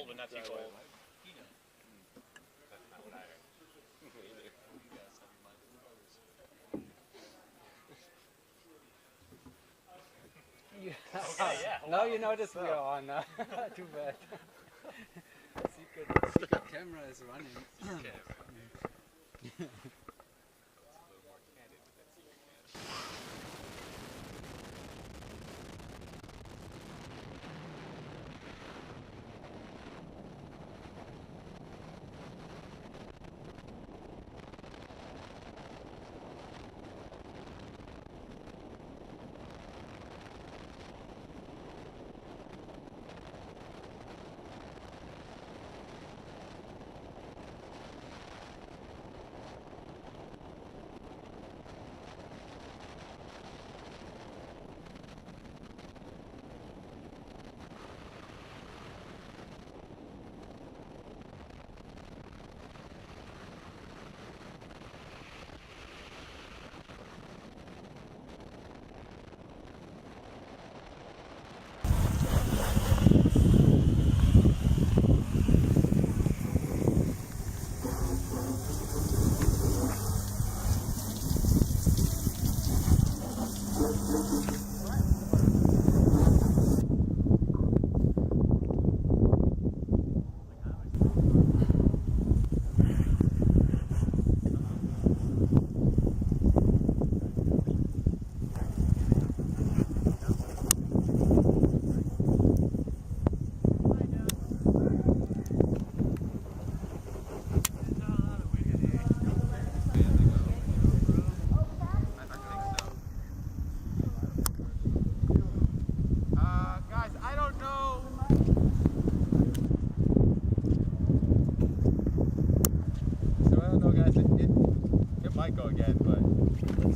cold, but not too cold. Okay, yeah. Now you notice we are on. Too bad. secret camera is running.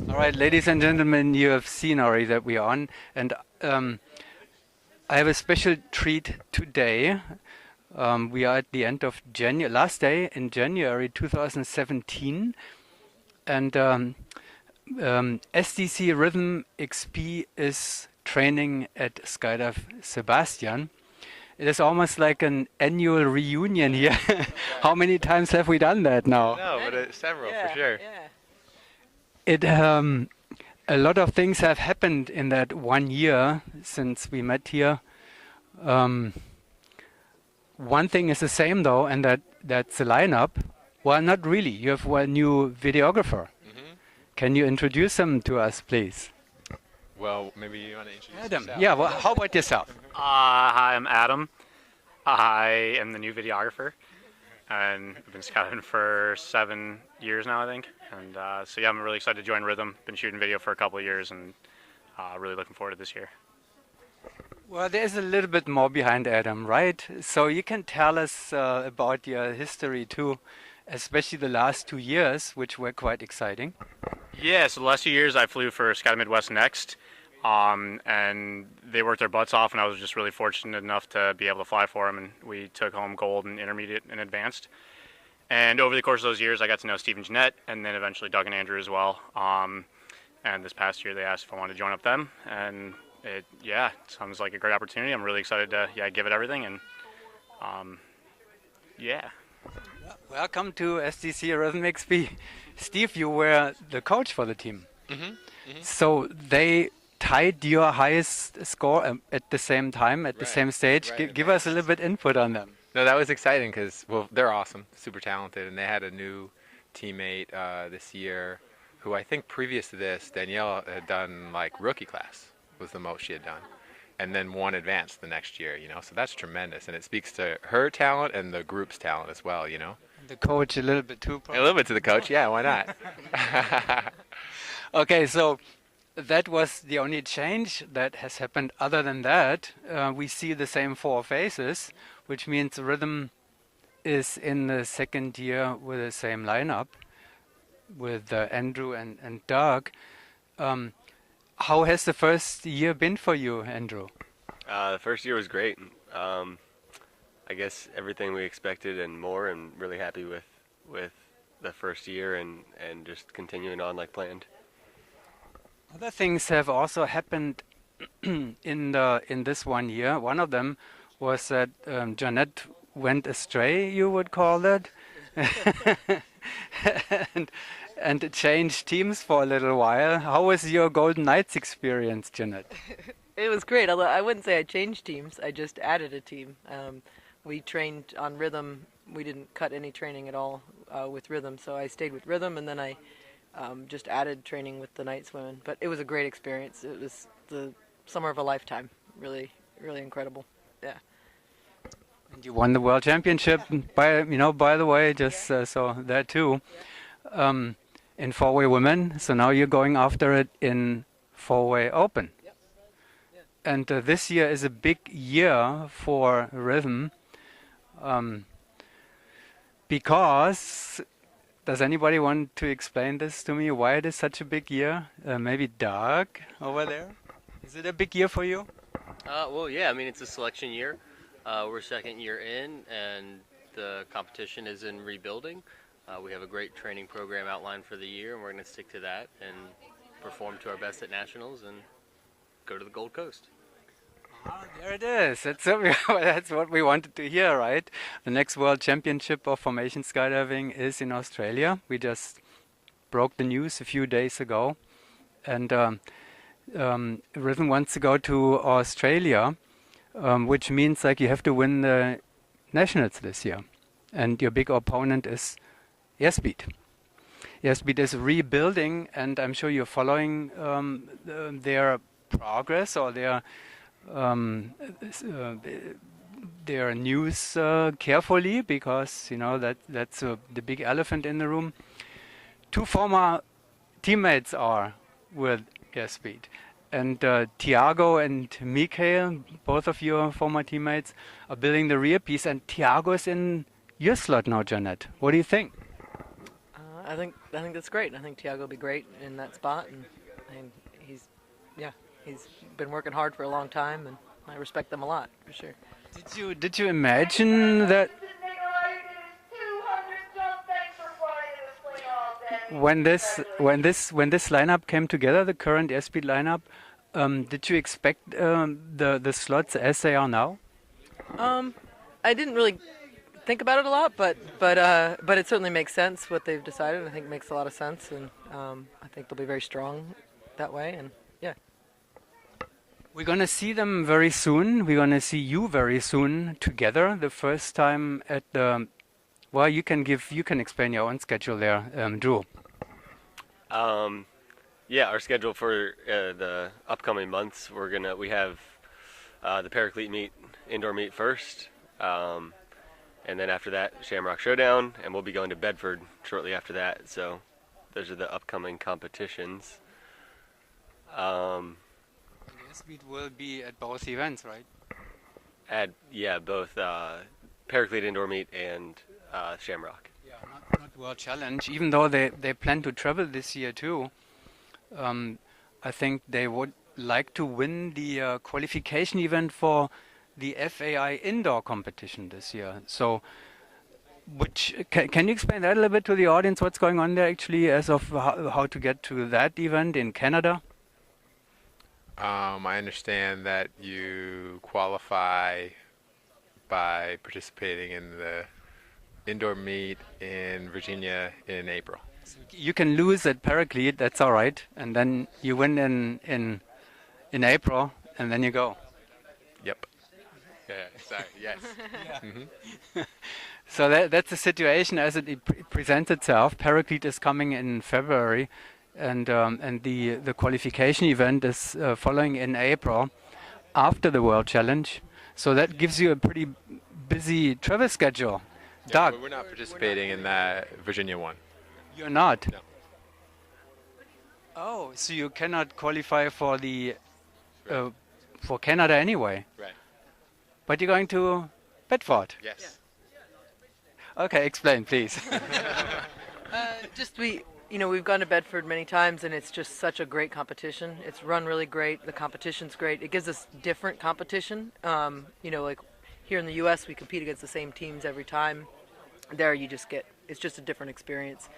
All right, ladies and gentlemen, you have seen already that we are on, and I have a special treat today. We are at the end of January, last day in January 2017, and SDC Rhythm XP is training at Skydive Sebastian. It is almost like an annual reunion here. How many times have we done that now? No, but several for sure. Yeah. A lot of things have happened in that 1 year since we met here. One thing is the same though, and that's the lineup. Well, not really. You have one new videographer. Can you introduce him to us, please? Well, maybe you want to introduce Adam. yourself. Yeah. Well, how about yourself? Hi, I'm Adam. I am the new videographer, and I've been scouting for 7 years now, I think. And so yeah, I'm really excited to join Rhythm. Been shooting video for a couple of years, and really looking forward to this year. Well, there's a little bit more behind Adam, right? So you can tell us about your history too, especially the last 2 years, which were quite exciting. Yeah, so the last 2 years I flew for Sky Midwest Next, and they worked their butts off, and I was just really fortunate enough to be able to fly for them, and we took home gold in intermediate and advanced. And over the course of those years, I got to know Steve and Jeanette, and then eventually Doug and Andrew as well. And this past year, they asked if I wanted to join up them, and it sounds like a great opportunity. I'm really excited to give it everything, and yeah. Welcome to SDC Rhythm XP. Steve, you were the coach for the team. So they tied your highest score at the same time, at the same stage. Give us a little bit input on them. No, that was exciting because, well, they're awesome, super talented, and they had a new teammate this year who I think previous to this, Danielle had done like rookie class was the most she had done, and then one advanced the next year, so that's tremendous, and it speaks to her talent and the group's talent as well, The coach a little bit too. A little bit to the coach, yeah, why not? Okay, so that was the only change that has happened. Other than that, we see the same 4 faces, which means Rhythm is in the second year with the same lineup with Andrew and Doug. How has the first year been for you, Andrew? The first year was great. I guess everything we expected and more, and really happy with the first year and just continuing on like planned. Other things have also happened in this 1 year. One of them was that Jeanette went astray, you would call it, and changed teams for a little while. How was your Golden Knights experience, Janet? It was great, although I wouldn't say I changed teams. I just added a team. We trained on rhythm. We didn't cut any training at all with rhythm, so I stayed with rhythm, and then I just added training with the Knights women. But it was a great experience. It was the summer of a lifetime. Really, really incredible. Yeah. And you won the World Championship, by the way, just so that too, in four-way women. So now you're going after it in four-way open. And this year is a big year for rhythm, because, does anybody want to explain this to me, why it is such a big year? Maybe Doug over there? Is it a big year for you? Well, yeah, I mean, it's a selection year. We're second year in, and the competition is in rebuilding. We have a great training program outlined for the year, and we're going to stick to that and perform to our best at nationals and go to the Gold Coast. There it is. That's what we wanted to hear, right? The next World Championship of Formation Skydiving is in Australia. We just broke the news a few days ago. And Rhythm wants to go to Australia, which means like you have to win the nationals this year. And your big opponent is Airspeed. Airspeed is rebuilding, and I'm sure you're following their progress or their news carefully, because that's the big elephant in the room. Two former teammates are with Airspeed, and Thiago and Mikhail, both of your former teammates, are building the rear piece, and Thiago is in your slot now, Janet. What do you think? I think that's great. I think Thiago will be great in that spot, and he's been working hard for a long time, and I respect them a lot, for sure. Did you imagine that when this lineup came together, the current Airspeed lineup, did you expect the slots as they are now? I didn't really think about it a lot, but it certainly makes sense what they've decided. I think it makes a lot of sense, and I think they'll be very strong that way, and yeah. We're going to see them very soon. We're going to see you very soon together. The first time at the... Well, you can explain your own schedule there, Drew. Yeah, our schedule for the upcoming months, we have the Paraclete meet, indoor meet first, and then after that, Shamrock Showdown, and we'll be going to Bedford shortly after that. So those are the upcoming competitions. Airspeed will be at both events, right? Both Paraclete indoor meet and Shamrock. Yeah, not World Challenge. Even though they plan to travel this year too, I think they would like to win the qualification event for the FAI indoor competition this year. So, can you explain that a little bit to the audience? What's going on there actually, as of how to get to that event in Canada? I understand that you qualify by participating in the indoor meet in Virginia in April. So you can lose at Paraclete, that's all right, and then you win in April, and then you go. Yep. Yeah. Sorry. Yes. Mm-hmm. So that's the situation as it presents itself. Paraclete is coming in February, and the qualification event is following in April after the World Challenge. So that gives you a pretty busy travel schedule. Yeah, Doug, we're not participating in that Virginia one. You're not? No. Oh, so you cannot qualify for the for Canada anyway. Right. But you're going to Bedford. Yes. Okay, explain, please. We've gone to Bedford many times, and it's just such a great competition. It's run really great. The competition's great. It gives us different competition. Like here in the U.S., we compete against the same teams every time. There, it's just a different experience.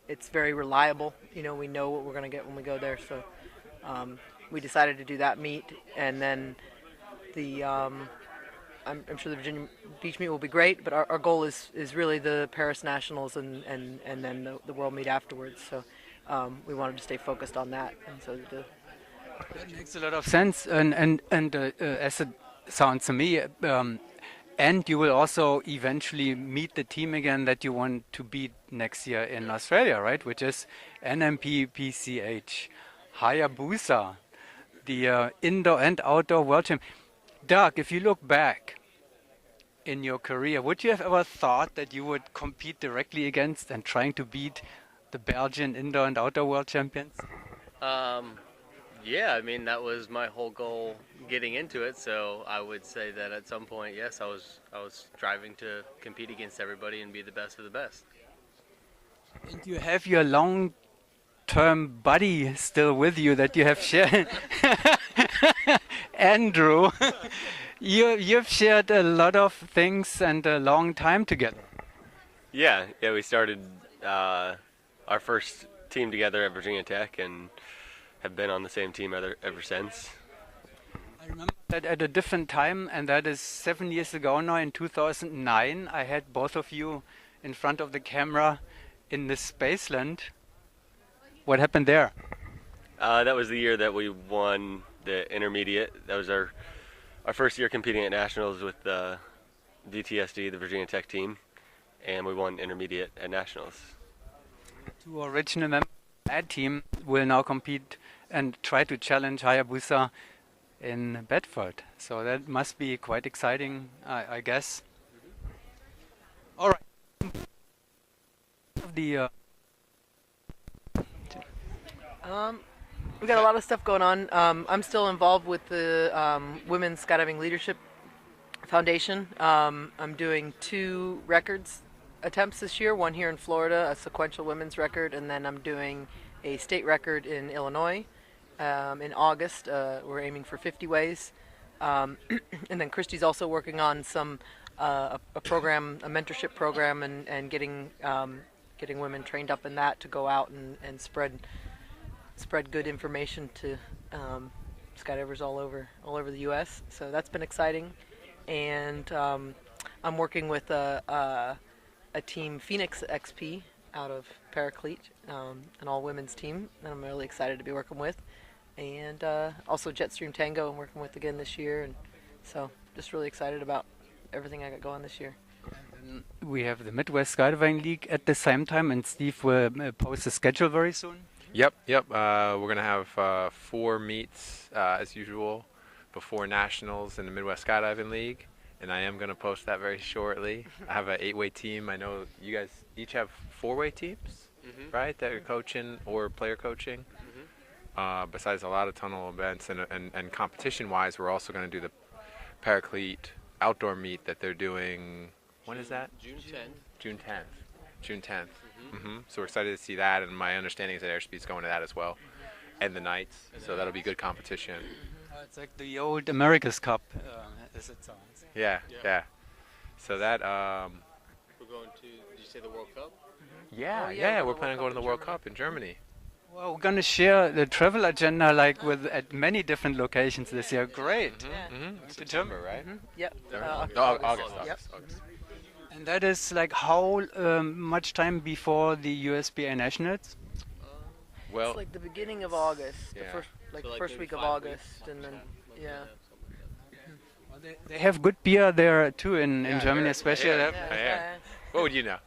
It's very reliable. We know what we're going to get when we go there. So we decided to do that meet, and then the I'm sure the Virginia Beach meet will be great, but our goal is really the Paris Nationals and then the World Meet afterwards. So we wanted to stay focused on that, and so That makes a lot of sense, and as it sounds to me, and you will also eventually meet the team again that you want to beat next year in Australia, right? Which is NMP-PCH Hayabusa, the indoor and outdoor world champ. Doug, if you look back in your career, would you have ever thought that you would compete directly against and trying to beat the Belgian indoor and outdoor world champions? Yeah, I mean that was my whole goal getting into it. So I would say that at some point, yes, I was striving to compete against everybody and be the best of the best. And you have your long-term buddy still with you that you have shared, Andrew. You've shared a lot of things and a long time together. Yeah, we started our first team together at Virginia Tech and have been on the same team ever since. I remember that at a different time, and that is 7 years ago now, in 2009, I had both of you in front of the camera in the Spaceland. What happened there? That was the year that we won the intermediate. That was our first year competing at nationals with the VTSD, the Virginia Tech team, and we won intermediate at nationals. Two original members of that team will now compete and try to challenge Hayabusa in Bedford. So that must be quite exciting, I guess. All right. we got a lot of stuff going on. I'm still involved with the Women's Skydiving Leadership Foundation. I'm doing 2 records attempts this year, one here in Florida, a sequential women's record, and then I'm doing a state record in Illinois in August. We're aiming for 50 ways. And then Christy's also working on some a program, a mentorship program, and getting women trained up in that to go out and spread good information to skydivers all over the U.S. So that's been exciting, and I'm working with a team, Phoenix XP, out of Paraclete, an all-women's team that I'm really excited to be working with, and also Jetstream Tango I'm working with again this year, and so just really excited about everything I got going this year. And we have the Midwest Skydiving League at the same time, and Steve will post a schedule very soon. Yep. We're going to have 4 meets as usual before nationals in the Midwest Skydiving League, and I am going to post that very shortly. I have an 8-way team. I know you guys each have 4-way teams, right, that you're coaching or player coaching. Besides a lot of tunnel events and competition-wise, we're also going to do the Paraclete outdoor meet that they're doing. When is that? June 10th. So we're excited to see that, and my understanding is that Airspeed's going to that as well, and the Knights, so that'll be good competition. It's like the old America's Cup, as it sounds. Yeah. So that. We're going to. Did you say the World Cup? Yeah. We're planning on going to the World Cup in Germany. Well, we're going to share the travel agenda with at many different locations this year. Great. September, right? Yep. August. Yep. And that is like how much time before the USBA Nationals? Well, It's like the beginning of August, Yeah. the first So first maybe week of 5 August, weeks, and then something like yeah. Well, they have good beer there too in Yeah, Germany, yeah, especially. yeah. What would you know?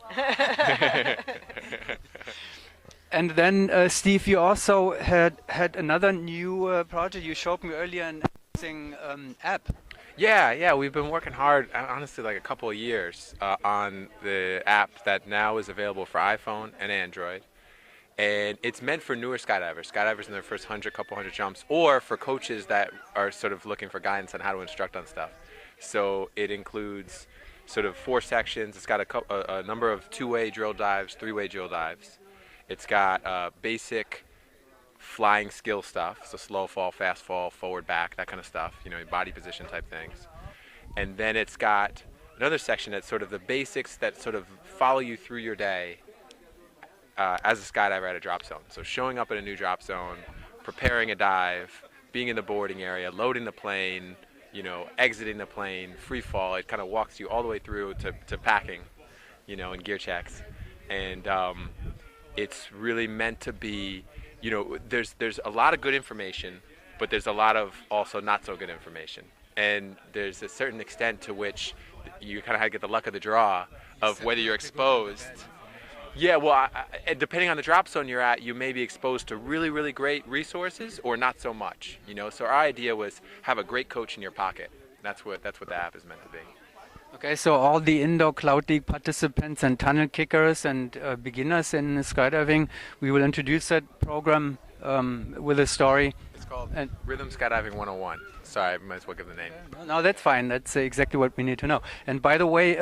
And then, Steve, you also had another new project you showed me earlier, an amazing app. Yeah, we've been working hard, honestly, like a couple of years on the app that now is available for iPhone and Android. And it's meant for newer skydivers in their first couple hundred jumps, or for coaches that are sort of looking for guidance on how to instruct on stuff. So it includes sort of 4 sections. It's got a number of 2-way drill dives, 3-way drill dives. It's got basic flying skill stuff, so slow fall, fast fall, forward, back, that kind of stuff, body position type things. And then it's got another section that's sort of the basics that sort of follow you through your day as a skydiver at a drop zone. So showing up at a new drop zone, preparing a dive, being in the boarding area, loading the plane, exiting the plane, free fall. It kind of walks you all the way through to packing, and gear checks. And it's really meant to be, there's a lot of good information, but there's a lot of also not so good information. And there's a certain extent to which you kind of have to get the luck of the draw of whether you're exposed. Yeah, well, depending on the drop zone you're at, you may be exposed to really, really great resources or not so much. So our idea was have a great coach in your pocket. That's what the app is meant to be. Okay, so all the indoor Cloud League participants and tunnel kickers and beginners in skydiving, we will introduce that program with a story. It's called Rhythm Skydiving 101. Sorry, I might as well give the name. No, that's fine. That's exactly what we need to know. And by the way,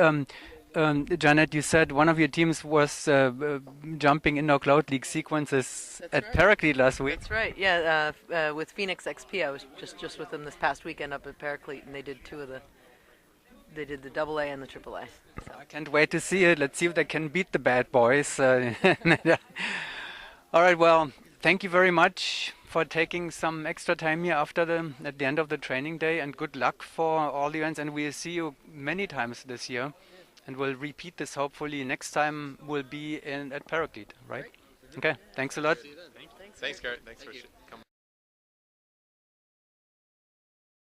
Janet, you said one of your teams was jumping indoor Cloud League sequences at Paraclete last week. That's right. Yeah, with Phoenix XP, I was just with them this past weekend up at Paraclete, and they did they did the AA and the AAA. So. I can't wait to see it. Let's see if they can beat the bad boys. All right. Well, thank you very much for taking some extra time here at the end of the training day, and good luck for all the events. And we'll see you many times this year. And we'll repeat this hopefully next time we'll be at Paraclete, right? Okay, thanks a lot. Thanks, Kurt. Thanks for coming.